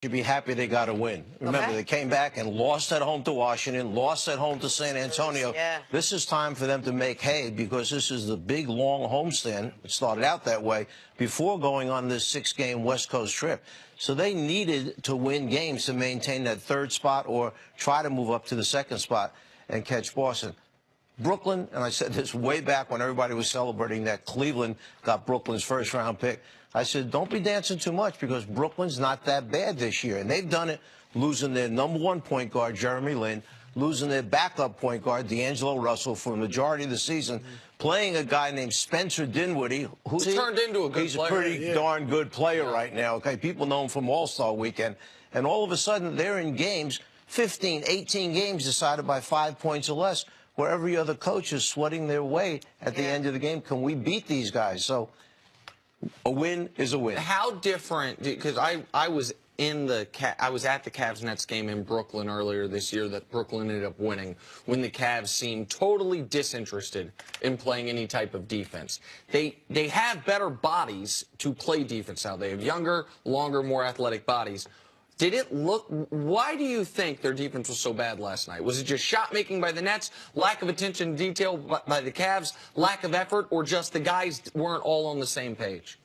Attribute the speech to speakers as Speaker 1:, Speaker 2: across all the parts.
Speaker 1: should be happy they got a win. Remember, they came back and lost at home to Washington, lost at home to San Antonio. This is time for them to make hay because this is the big, long homestand. It started out that way before going on this 6-game West Coast trip. So they needed to win games to maintain that third spot or try to move up to the second spot and catch Boston. Brooklyn, and I said this way back when everybody was celebrating that Cleveland got Brooklyn's first-round pick. I said, don't be dancing too much because Brooklyn's not that bad this year. And they've done it losing their #1 point guard, Jeremy Lin, losing their backup point guard, D'Angelo Russell, for the majority of the season, playing a guy named Spencer Dinwiddie. Who's
Speaker 2: turned into a good player.
Speaker 1: He's a pretty darn good player right now. Okay, people know him from All-Star Weekend. And all of a sudden, they're in games, 15, 18 games decided by 5 points or less, where every other coach is sweating their way at the end of the game. Can we beat these guys? So a win is a win.
Speaker 2: How different? Because I was at the Cavs-Nets game in Brooklyn earlier this year that Brooklyn ended up winning when the Cavs seemed totally disinterested in playing any type of defense. They have better bodies to play defense now. They have younger, longer, more athletic bodies. Did it look? Why do you think their defense was so bad last night? Was it just shot making by the Nets, lack of attention to detail by the Cavs, lack of effort, or just the guys weren't all on the same page?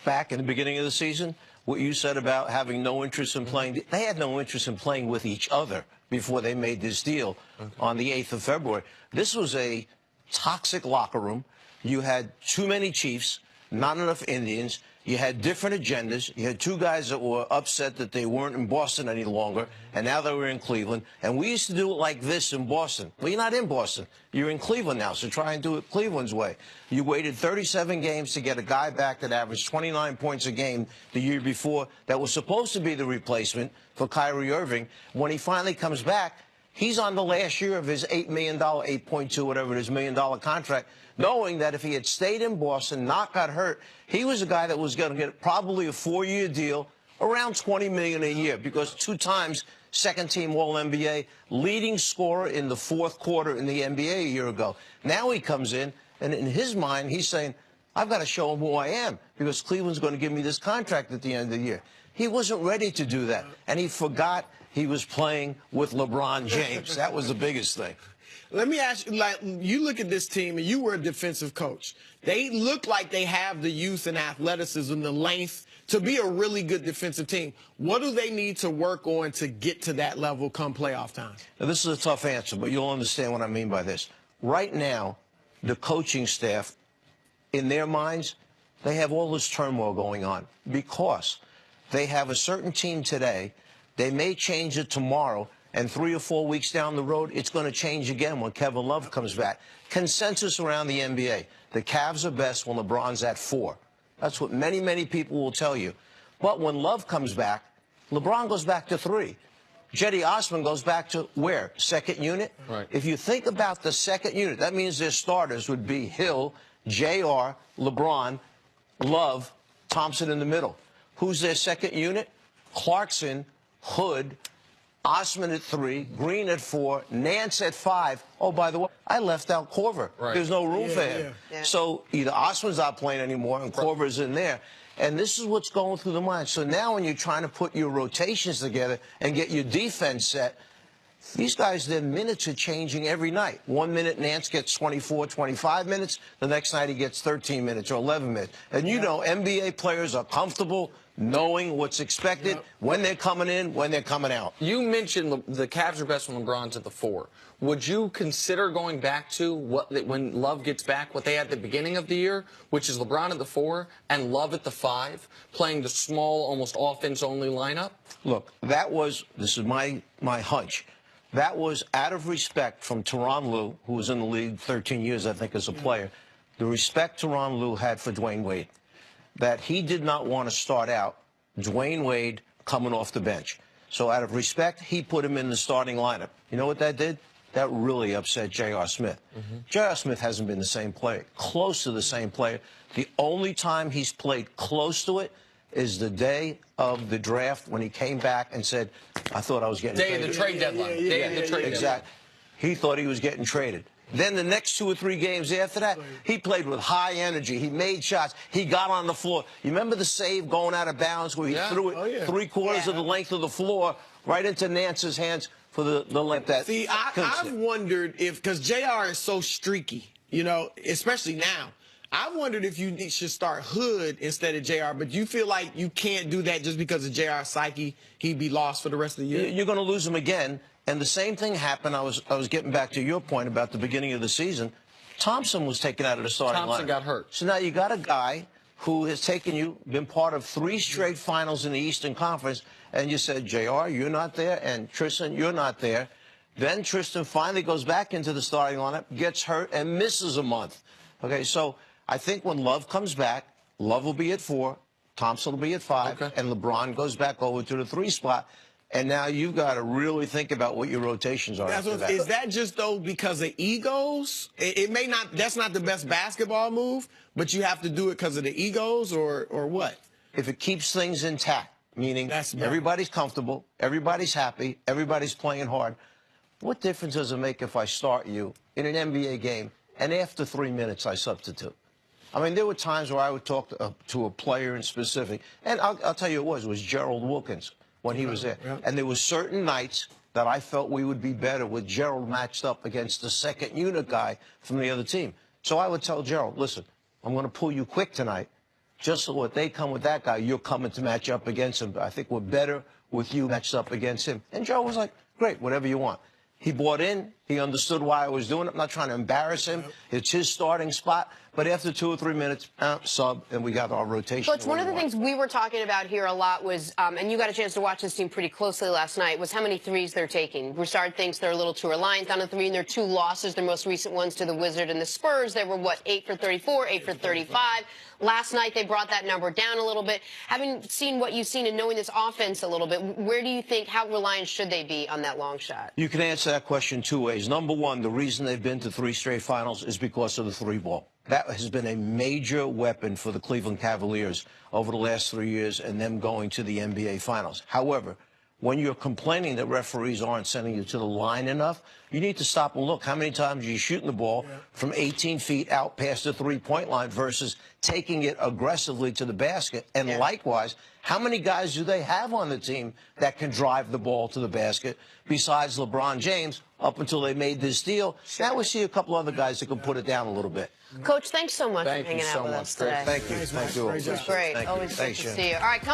Speaker 1: Back in the beginning of the season, what you said about having no interest in playing, they had no interest in playing with each other before they made this deal on the 8th of February. This was a toxic locker room. You had too many Chiefs, not enough Indians. You had different agendas. You had two guys that were upset that they weren't in Boston any longer, and now they were in Cleveland. And we used to do it like this in Boston. Well, you're not in Boston. You're in Cleveland now, so try and do it Cleveland's way. You waited 37 games to get a guy back that averaged 29 points a game the year before that was supposed to be the replacement for Kyrie Irving. When he finally comes back, he's on the last year of his $8 million, 8.2, whatever it is, $1 million contract, knowing that if he had stayed in Boston, not got hurt, he was a guy that was going to get probably a 4-year deal, around $20 million a year, because 2 times second-team All-NBA, leading scorer in the fourth quarter in the NBA a year ago. Now he comes in, and in his mind, he's saying, I've got to show him who I am, because Cleveland's going to give me this contract at the end of the year. He wasn't ready to do that, and he forgot he was playing with LeBron James. That was the biggest thing.
Speaker 3: Let me ask you, like, you look at this team, and you were a defensive coach. They look like they have the youth and athleticism, the length, to be a really good defensive team. What do they need to work on to get to that level come playoff time?
Speaker 1: Now, this is a tough answer, but you'll understand what I mean by this. Right now, the coaching staff, in their minds, they have all this turmoil going on because they have a certain team today. They may change it tomorrow, and 3 or 4 weeks down the road, it's going to change again when Kevin Love comes back. Consensus around the NBA. The Cavs are best when LeBron's at 4. That's what many, many people will tell you. But when Love comes back, LeBron goes back to 3. Jetty Osman goes back to where? Second unit?
Speaker 2: Right.
Speaker 1: If you think about the second unit, that means their starters would be Hill, JR, LeBron, Love, Thompson in the middle. Who's their second unit? Clarkson, Hood, Osman at 3, Green at 4, Nance at 5. Oh, by the way, I left out Korver.
Speaker 2: Right.
Speaker 1: There's no room for him. So either Osman's not playing anymore and Korver's in there. And this is what's going through the mind. So now when you're trying to put your rotations together and get your defense set, these guys, their minutes are changing every night. 1 minute, Nance gets 24, 25 minutes. The next night, he gets 13 minutes or 11 minutes. And you know, NBA players are comfortable knowing what's expected, when they're coming in, when they're coming out.
Speaker 2: You mentioned the Cavs are best when LeBron's at the 4. Would you consider going back to when Love gets back, what they had at the beginning of the year, which is LeBron at the 4 and Love at the 5, playing the small, almost offense-only lineup?
Speaker 1: Look, that was, this is my hunch, that was out of respect from Tyronn Lue, who was in the league 13 years, I think, as a player, the respect Tyronn Lue had for Dwayne Wade, that he did not want to start out Dwayne Wade coming off the bench. So out of respect, he put him in the starting lineup. You know what that did? That really upset J.R. Smith. J.R. Smith hasn't been the same player, close to the same player. The only time he's played close to it is the day of the draft when he came back and said, I thought I was getting traded.
Speaker 2: Day of the trade deadline. Day of the trade deadline.
Speaker 1: Exactly. He thought he was getting traded. Then the next 2 or 3 games after that, he played with high energy. He made shots. He got on the floor. You remember the save going out of bounds where he threw it 3/4 of the length of the floor right into Nance's hands for the length that.
Speaker 3: See, I've wondered if, because JR is so streaky, you know, especially now. I wondered if you should start Hood instead of JR, but you feel like you can't do that just because of JR's psyche, he'd be lost for the rest of the year?
Speaker 1: You're going to lose him again. And the same thing happened. I was getting back to your point about the beginning of the season. Thompson was taken out of the starting line.
Speaker 2: Thompson got hurt.
Speaker 1: So now you got a guy who has taken you, been part of 3 straight finals in the Eastern Conference, and you said, JR, you're not there, and Tristan, you're not there. Then Tristan finally goes back into the starting lineup, gets hurt, and misses a month. Okay, so I think when Love comes back, Love will be at 4, Thompson will be at 5, and LeBron goes back over to the 3 spot. And now you've got to really think about what your rotations are.
Speaker 3: Is that just, though, because of egos? It may not, that's not the best basketball move, but you have to do it because of the egos, or what?
Speaker 1: If it keeps things intact, meaning everybody's comfortable, everybody's happy, everybody's playing hard, what difference does it make if I start you in an NBA game and after 3 minutes I substitute? I mean, there were times where I would talk to a player in specific, and I'll tell you it was Gerald Wilkins when he was there. And there were certain nights that I felt we would be better with Gerald matched up against the second unit guy from the other team. So I would tell Gerald, listen, I'm going to pull you quick tonight. Just so if they come with that guy, you're coming to match up against him. I think we're better with you matched up against him. And Gerald was like, great, whatever you want. He bought in. He understood why I was doing it. I'm not trying to embarrass him. It's his starting spot. But after 2 or 3 minutes, sub, and we got our rotation.
Speaker 4: Coach, one of the things we were talking about here a lot was, and you got a chance to watch this team pretty closely last night, was how many threes they're taking. Broussard thinks they're a little too reliant on a 3, and their 2 losses, their most recent ones to the Wizards and the Spurs, they were, what, 8 for 34, 8 for 35. Last night, they brought that number down a little bit. Having seen what you've seen and knowing this offense a little bit, where do you think, how reliant should they be on that long shot?
Speaker 1: You can answer that question 2 ways. Number one, the reason they've been to 3 straight finals is because of the 3 ball. That has been a major weapon for the Cleveland Cavaliers over the last 3 years and them going to the NBA Finals. However, when you're complaining that referees aren't sending you to the line enough, you need to stop and look. How many times are you shooting the ball from 18 feet out past the 3-point line versus taking it aggressively to the basket? And likewise, how many guys do they have on the team that can drive the ball to the basket besides LeBron James up until they made this deal? Now we see a couple other guys that can put it down a little bit.
Speaker 4: Coach, thanks so much for hanging out with us today.
Speaker 1: Thank you. Thank you.
Speaker 4: Great. Always good to see you. All right, come